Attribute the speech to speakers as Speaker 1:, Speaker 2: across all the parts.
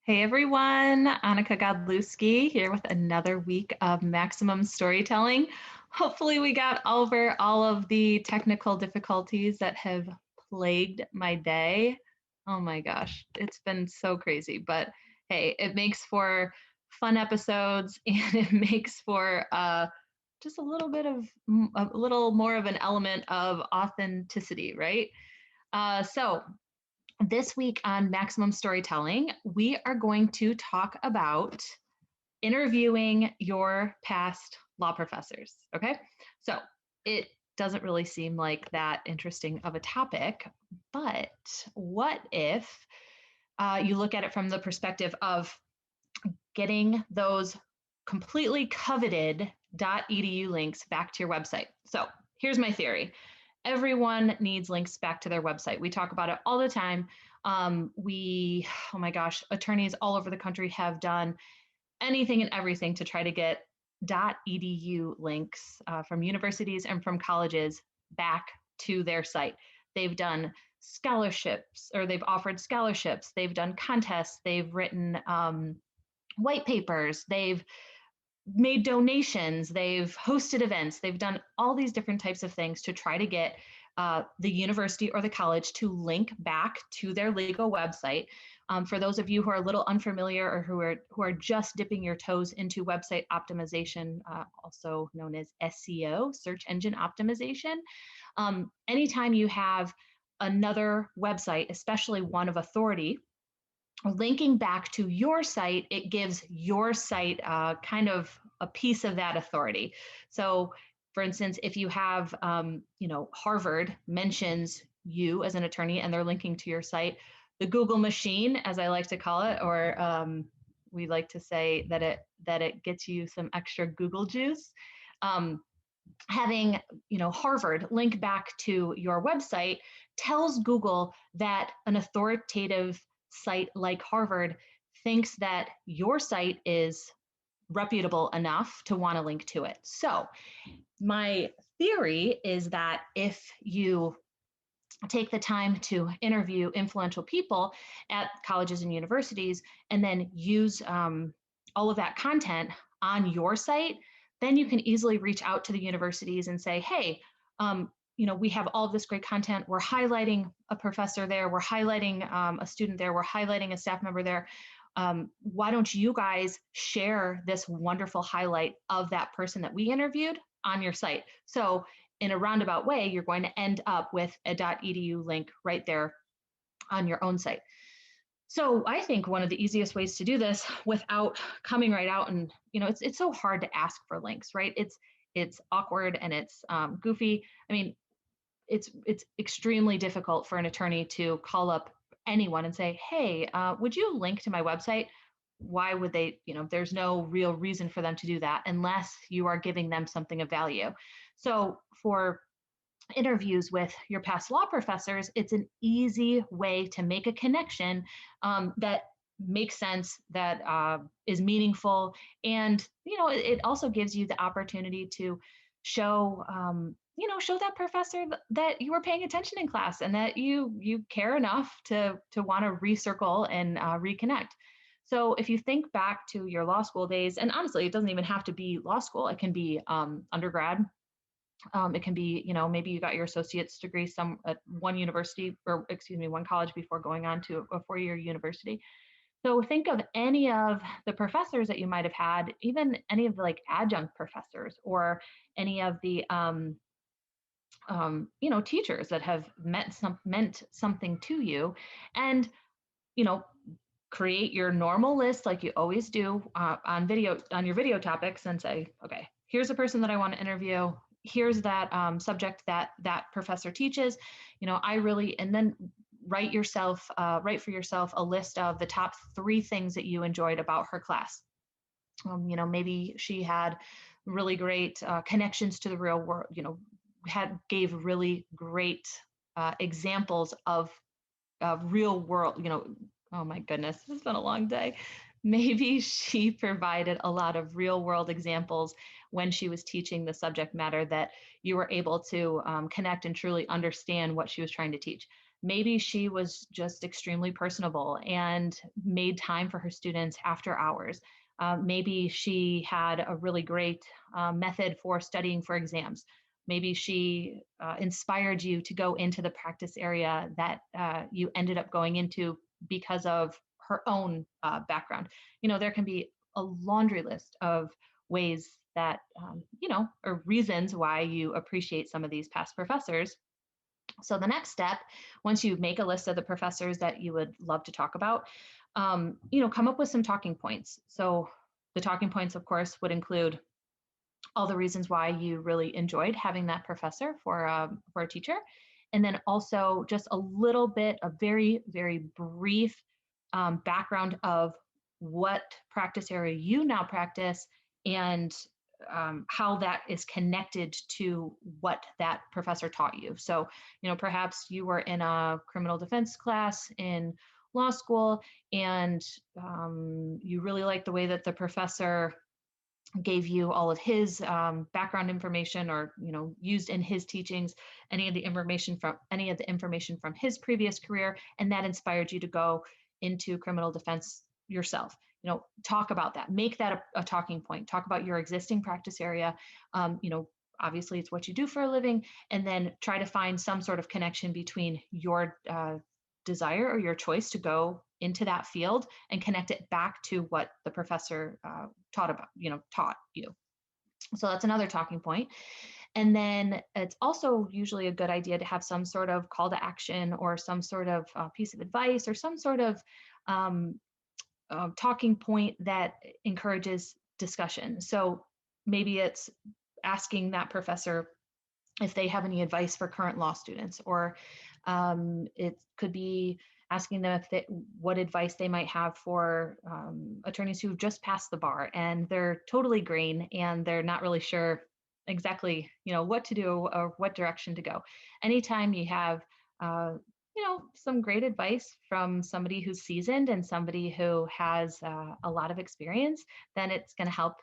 Speaker 1: Hey everyone, Anneke Godlewski here with another week of maximum storytelling. Hopefully, we got over all of the technical difficulties that have plagued my day. Oh my gosh, it's been so crazy, but hey, it makes for fun episodes and it makes for just a little more of an element of authenticity, right? So this week on Maximum Storytelling, we are going to talk about interviewing your past law professors. Okay. So it doesn't really seem like that interesting of a topic, but what if you look at it from the perspective of getting those completely coveted .edu links back to your website? So here's my theory. Everyone needs links back to their website. We talk about it all the time. Oh my gosh, attorneys all over the country have done anything and everything to try to get .edu links from universities and from colleges back to their site. They've done scholarships, or they've offered scholarships. They've done contests. They've written white papers. They've made donations, they've hosted events, they've done all these different types of things to try to get the university or the college to link back to their legal website. For those of you who are a little unfamiliar or who are just dipping your toes into website optimization, also known as SEO, search engine optimization, anytime you have another website, especially one of authority, linking back to your site, it gives your site kind of a piece of that authority. So, for instance, if you have, Harvard mentions you as an attorney and they're linking to your site, the Google machine, as I like to call it, or we like to say that it gets you some extra Google juice. Having Harvard link back to your website tells Google that an authoritative site like Harvard thinks that your site is reputable enough to want to link to it. So my theory is that if you take the time to interview influential people at colleges and universities and then use all of that content on your site, then you can easily reach out to the universities and say, hey, we have all of this great content. We're highlighting a professor there. We're highlighting a student there. We're highlighting a staff member there. Why don't you guys share this wonderful highlight of that person that we interviewed on your site? So in a roundabout way, you're going to end up with a .edu link right there on your own site. So I think one of the easiest ways to do this without coming right out and, it's so hard to ask for links, right? It's awkward and it's goofy. I mean, it's extremely difficult for an attorney to call up anyone and say, hey, would you link to my website? Why would they, there's no real reason for them to do that unless you are giving them something of value. So for interviews with your past law professors, it's an easy way to make a connection that makes sense, that is meaningful. And, it also gives you the opportunity to show, show that professor that you were paying attention in class and that you care enough to want to recircle and reconnect. So if you think back to your law school days, and honestly, it doesn't even have to be law school, it can be undergrad. It can be, maybe you got your associate's degree at one university, or excuse me, one college before going on to a four-year university. So think of any of the professors that you might have had, even any of the like adjunct professors or any of the teachers that have meant something to you, and you know create your normal list like you always do on your video topics, and say, okay, here's a person that I want to interview. Here's that subject that professor teaches. And then write for yourself a list of the top 3 things that you enjoyed about her class. Maybe she had really great connections to the real world. Gave really great examples of real world. Oh my goodness, it's been a long day. Maybe she provided a lot of real world examples when she was teaching the subject matter that you were able to connect and truly understand what she was trying to teach. maybe she was just extremely personable and made time for her students after hours. Maybe she had a really great method for studying for exams. Maybe she inspired you to go into the practice area that you ended up going into because of her own background. There can be a laundry list of ways that, or reasons why you appreciate some of these past professors. So the next step, once you make a list of the professors that you would love to talk about, come up with some talking points. So the talking points, of course, would include all the reasons why you really enjoyed having that professor for a teacher, and then also just a little bit, a very very brief background of what practice area you now practice, and how that is connected to what that professor taught you. So, perhaps you were in a criminal defense class in law school, and you really like the way that the professor gave you all of his background information, or used in his teachings any of the information from his previous career, and that inspired you to go into criminal defense yourself. Talk about that, make that a talking point, talk about your existing practice area. Obviously it's what you do for a living, and then try to find some sort of connection between your desire or your choice to go into that field, and connect it back to what the professor taught you. So that's another talking point. And then it's also usually a good idea to have some sort of call to action, or some sort of piece of advice, or some sort of talking point that encourages discussion. So maybe it's asking that professor if they have any advice for current law students, or it could be asking them what advice they might have for attorneys who've just passed the bar and they're totally green and they're not really sure exactly what to do or what direction to go. Anytime you have some great advice from somebody who's seasoned and somebody who has a lot of experience, then it's going to help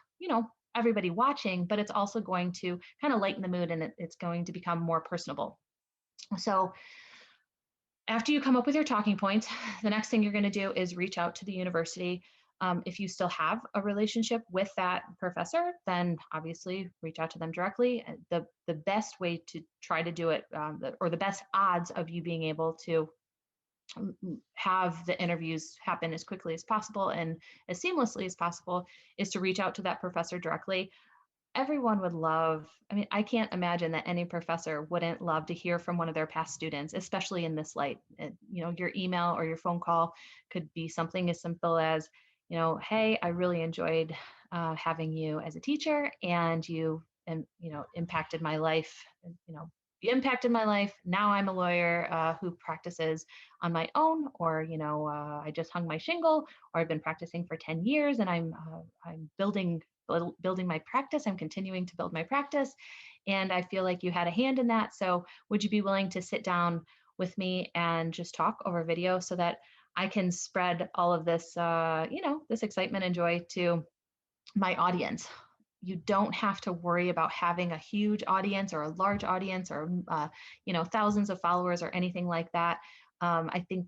Speaker 1: everybody watching, but it's also going to kind of lighten the mood, and it's going to become more personable. So after you come up with your talking points, the next thing you're going to do is reach out to the university. If you still have a relationship with that professor, then obviously reach out to them directly. The best way to try to do it, or the best odds of you being able to have the interviews happen as quickly as possible and as seamlessly as possible, is to reach out to that professor directly. Everyone would love, I can't imagine that any professor wouldn't love to hear from one of their past students, especially in this light. Your email or your phone call could be something as simple as, hey, I really enjoyed having you as a teacher, and you impacted my life. You impacted my life. Now I'm a lawyer who practices on my own, or I just hung my shingle, or I've been practicing for 10 years, and I'm building my practice. I'm continuing to build my practice, and I feel like you had a hand in that. So would you be willing to sit down with me and just talk over video, so that I can spread all of this, this excitement and joy to my audience? You don't have to worry about having a huge audience or a large audience, or thousands of followers or anything like that. I think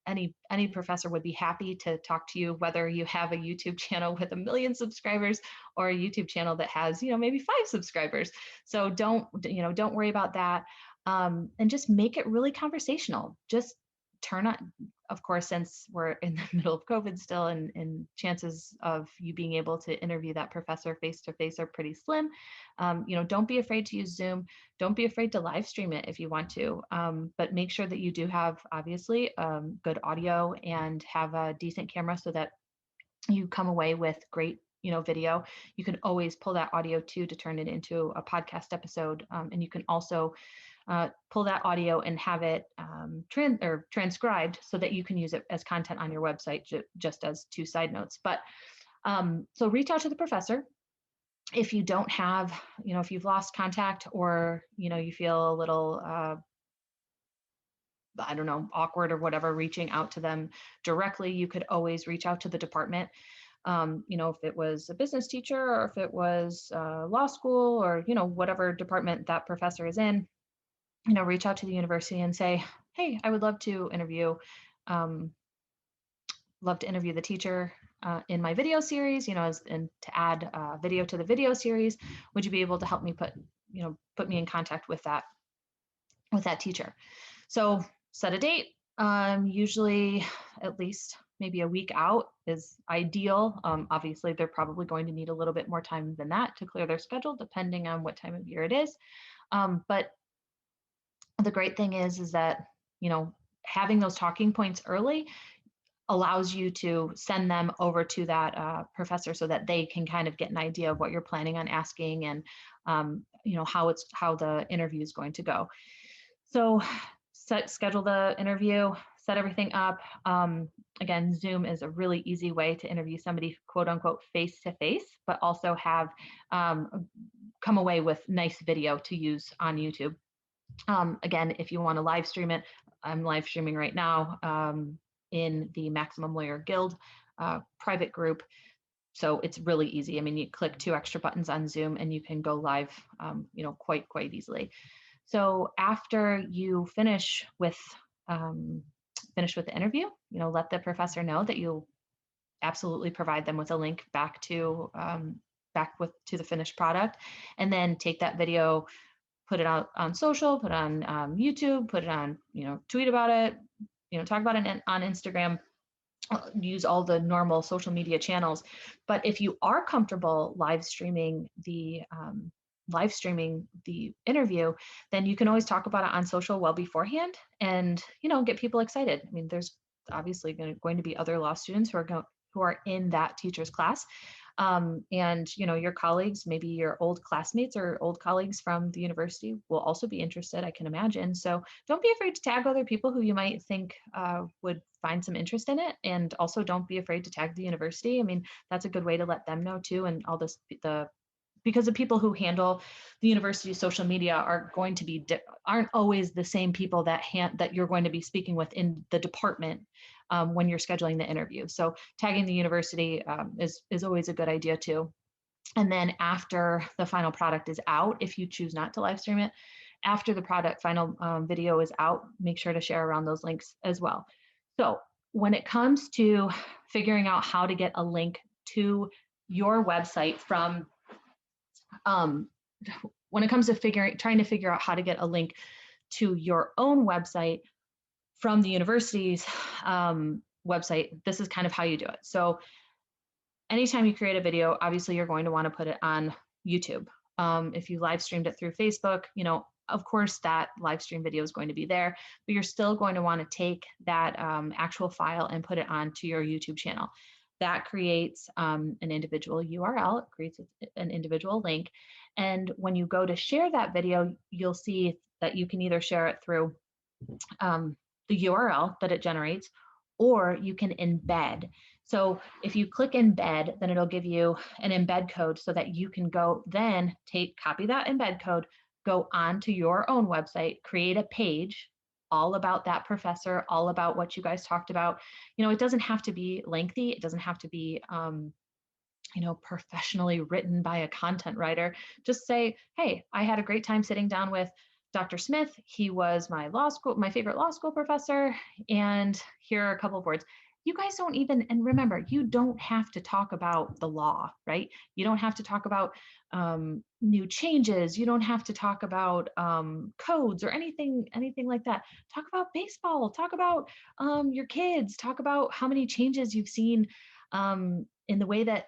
Speaker 1: any professor would be happy to talk to you, whether you have a YouTube channel with 1 million subscribers, or a YouTube channel that has maybe 5 subscribers. So don't worry about that, and just make it really conversational. Just turn on, of course, since we're in the middle of COVID still, and chances of you being able to interview that professor face to face are pretty slim. Don't be afraid to use Zoom. Don't be afraid to live stream it if you want to, but make sure that you do have, obviously, good audio and have a decent camera, so that you come away with great video. You can always pull that audio too to turn it into a podcast episode, and you can also pull that audio and have it transcribed, so that you can use it as content on your website, just as 2 side notes. But so reach out to the professor. If you don't have, if you've lost contact, or you feel a little I don't know, awkward or whatever, reaching out to them directly, you could always reach out to the department. If it was a business teacher, or if it was law school, or whatever department that professor is in, reach out to the university and say, hey, I would um, love to interview the teacher in my video series, and to add video to the video series. Would you be able to help me put me in contact with that teacher? So set a date. Usually at least maybe a week out is ideal. Obviously, they're probably going to need a little bit more time than that to clear their schedule, depending on what time of year it is. But the great thing is that, having those talking points early allows you to send them over to that professor so that they can kind of get an idea of what you're planning on asking, and how the interview is going to go. So schedule the interview, set everything up. Again, Zoom is a really easy way to interview somebody, quote unquote, face to face, but also have come away with nice video to use on YouTube. Again, if you want to live stream it, I'm live streaming right now in the Maximum Lawyer Guild private group. So it's really easy. I mean, you click 2 extra buttons on Zoom and you can go live, quite easily. So after you finish with the interview, let the professor know that you'll absolutely provide them with a link back to the finished product, and then take that video, put it out on social, put it on YouTube, put it on, tweet about it, talk about it on Instagram, use all the normal social media channels. But if you are comfortable live streaming the interview, then you can always talk about it on social well beforehand, and get people excited. I mean, there's obviously going to be other law students who are in that teacher's class. And your colleagues, maybe your old classmates or old colleagues from the university, will also be interested, I can imagine. So don't be afraid to tag other people who you might think would find some interest in it. And also don't be afraid to tag the university. I mean, that's a good way to let them know too. And all this, because the people who handle the university's social media aren't always the same people that you're going to be speaking with in the department when you're scheduling the interview. So tagging the university is always a good idea too. And then after the final product is out, if you choose not to live stream it, after the final video is out, make sure to share around those links as well. So when it comes to figuring out how to get a link to your website when it comes to trying to figure out how to get a link to your own website from the university's website, this is kind of how you do it. So anytime you create a video, obviously you're going to want to put it on YouTube. If you live streamed it through Facebook, of course that live stream video is going to be there, but you're still going to want to take that actual file and put it onto your YouTube channel. That creates an individual URL, it creates an individual link. And when you go to share that video, you'll see that you can either share it through the URL that it generates, or you can embed. So if you click embed, then it'll give you an embed code so that you can copy that embed code, go onto your own website, create a page all about that professor, all about what you guys talked about. It doesn't have to be lengthy. It doesn't have to be, professionally written by a content writer. Just say, hey, I had a great time sitting down with Dr. Smith. He was my favorite law school professor. And here are a couple of words. You guys and remember, you don't have to talk about the law, right? You don't have to talk about new changes. You don't have to talk about codes or anything like that. Talk about baseball, talk about your kids, talk about how many changes you've seen in the way that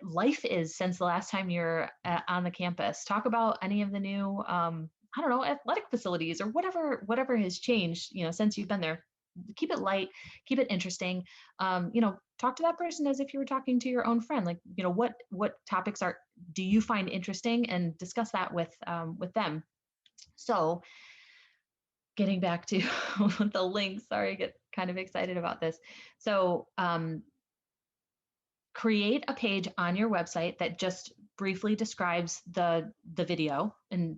Speaker 1: life is since the last time you're on the campus. Talk about any of the new, athletic facilities or whatever has changed, since you've been there. Keep it light, keep it interesting. Talk to that person as if you were talking to your own friend. Like, what topics do you find interesting, and discuss that with them. So getting back to the links, sorry, I get kind of excited about this. So create a page on your website that just briefly describes the video and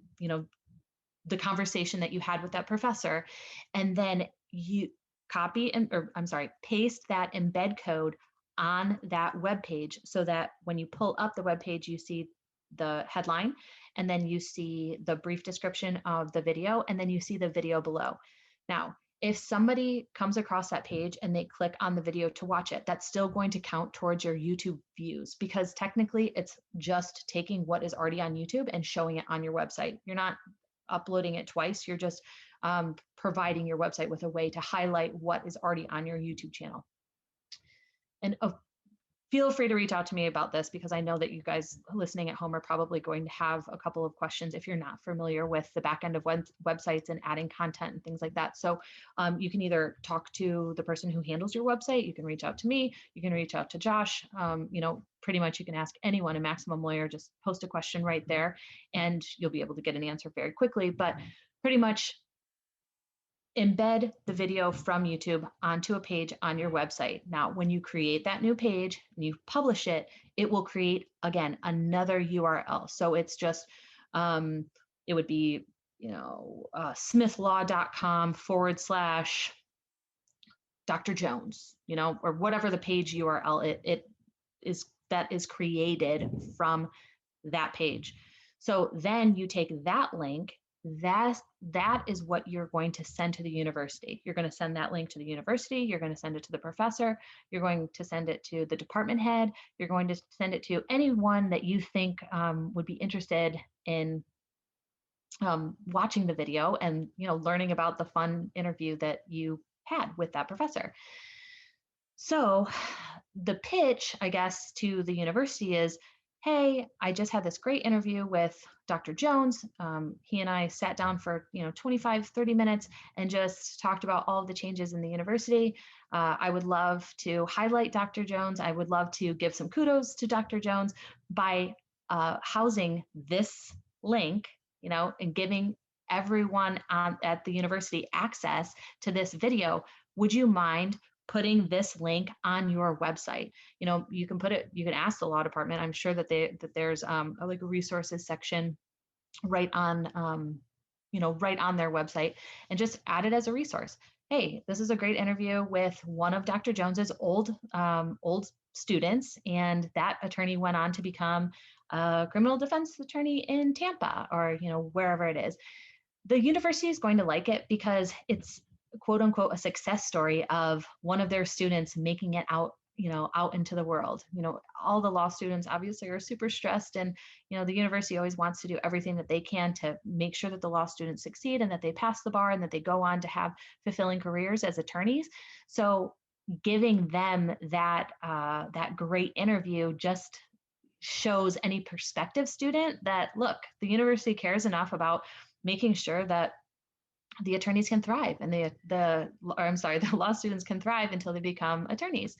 Speaker 1: the conversation that you had with that professor, and then you paste that embed code on that web page, so that when you pull up the web page, you see the headline, and then you see the brief description of the video, and then you see the video below. Now, if somebody comes across that page and they click on the video to watch it, that's still going to count towards your YouTube views, because technically it's just taking what is already on YouTube and showing it on your website. You're not uploading it twice. You're just providing your website with a way to highlight what is already on your YouTube channel. And feel free to reach out to me about this, because I know that you guys listening at home are probably going to have a couple of questions if you're not familiar with the back end of websites and adding content and things like that. So you can either talk to the person who handles your website, you can reach out to me, you can reach out to Josh. Pretty much you can ask anyone in Maximum Lawyer, just post a question right there and you'll be able to get an answer very quickly. But pretty much embed the video from YouTube onto a page on your website. Now, when you create that new page and you publish it, it will create, again, another URL. So it's just, it would be, smithlaw.com/Dr. Jones, or whatever the page URL it is that is created from that page. So then you take that link, that is what you're going to send to the university. You're going to send that link to the university, you're going to send it to the professor, you're going to send it to the department head, you're going to send it to anyone that you think would be interested in watching the video and learning about the fun interview that you had with that professor. So the pitch, I guess, to the university is, hey, I just had this great interview with Dr. Jones. He and I sat down for 25, 30 minutes and just talked about all of the changes in the university. I would love to highlight Dr. Jones. I would love to give some kudos to Dr. Jones by housing this link, and giving everyone at the university access to this video. Would you mind putting this link on your website? You can you can ask the law department. I'm sure that there's like a resources section right on right on their website, and just add it as a resource. Hey, this is a great interview with one of Dr. Jones's old students, and that attorney went on to become a criminal defense attorney in Tampa, or wherever it is. The university is going to like it because it's quote unquote a success story of one of their students making it out into the world. All the law students obviously are super stressed, and the university always wants to do everything that they can to make sure that the law students succeed and that they pass the bar and that they go on to have fulfilling careers as attorneys. So giving them that great interview just shows any prospective student that, look, the university cares enough about making sure that the attorneys can thrive and the law students can thrive until they become attorneys.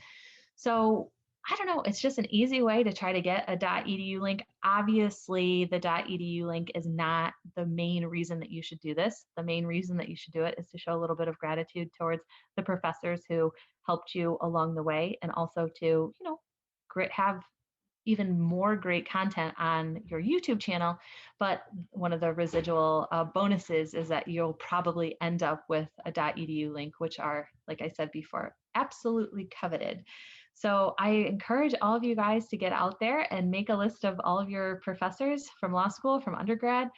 Speaker 1: So I don't know, it's just an easy way to try to get a .edu link. Obviously, the .edu link is not the main reason that you should do this. The main reason that you should do it is to show a little bit of gratitude towards the professors who helped you along the way, and also to, have even more great content on your YouTube channel. But one of the residual bonuses is that you'll probably end up with a .edu link, which are, like I said before, absolutely coveted. So I encourage all of you guys to get out there and make a list of all of your professors from law school, from undergrad,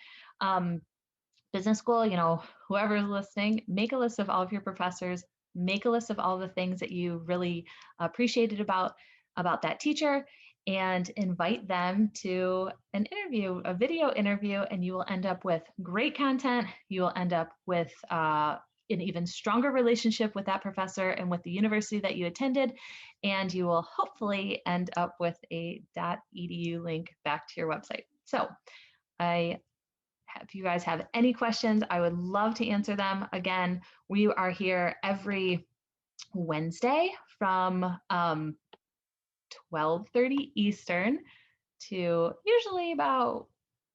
Speaker 1: business school, whoever's listening, make a list of all of your professors, make a list of all the things that you really appreciated about that teacher, and invite them to an interview, a video interview, and you will end up with great content. You will end up with an even stronger relationship with that professor and with the university that you attended, and you will hopefully end up with a .edu link back to your website. So if you guys have any questions, I would love to answer them. Again, we are here every Wednesday from 12:30 Eastern to usually about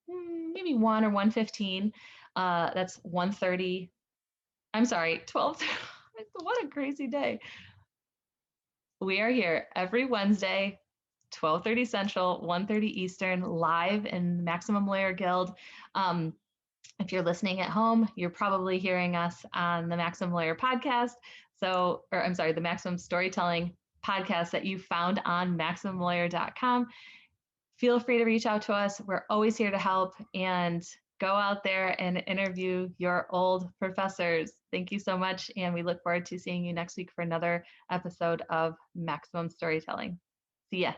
Speaker 1: maybe 1 or 1:15. That's 1:30. I'm sorry, 12. What a crazy day. We are here every Wednesday, 12:30 Central, 1:30 Eastern, live in Maximum Lawyer Guild. If you're listening at home, you're probably hearing us on the Maximum Lawyer podcast. The Maximum Storytelling podcast that you found on MaximumLawyer.com. Feel free to reach out to us. We're always here to help, and go out there and interview your old professors. Thank you so much. And we look forward to seeing you next week for another episode of Maximum Storytelling. See ya.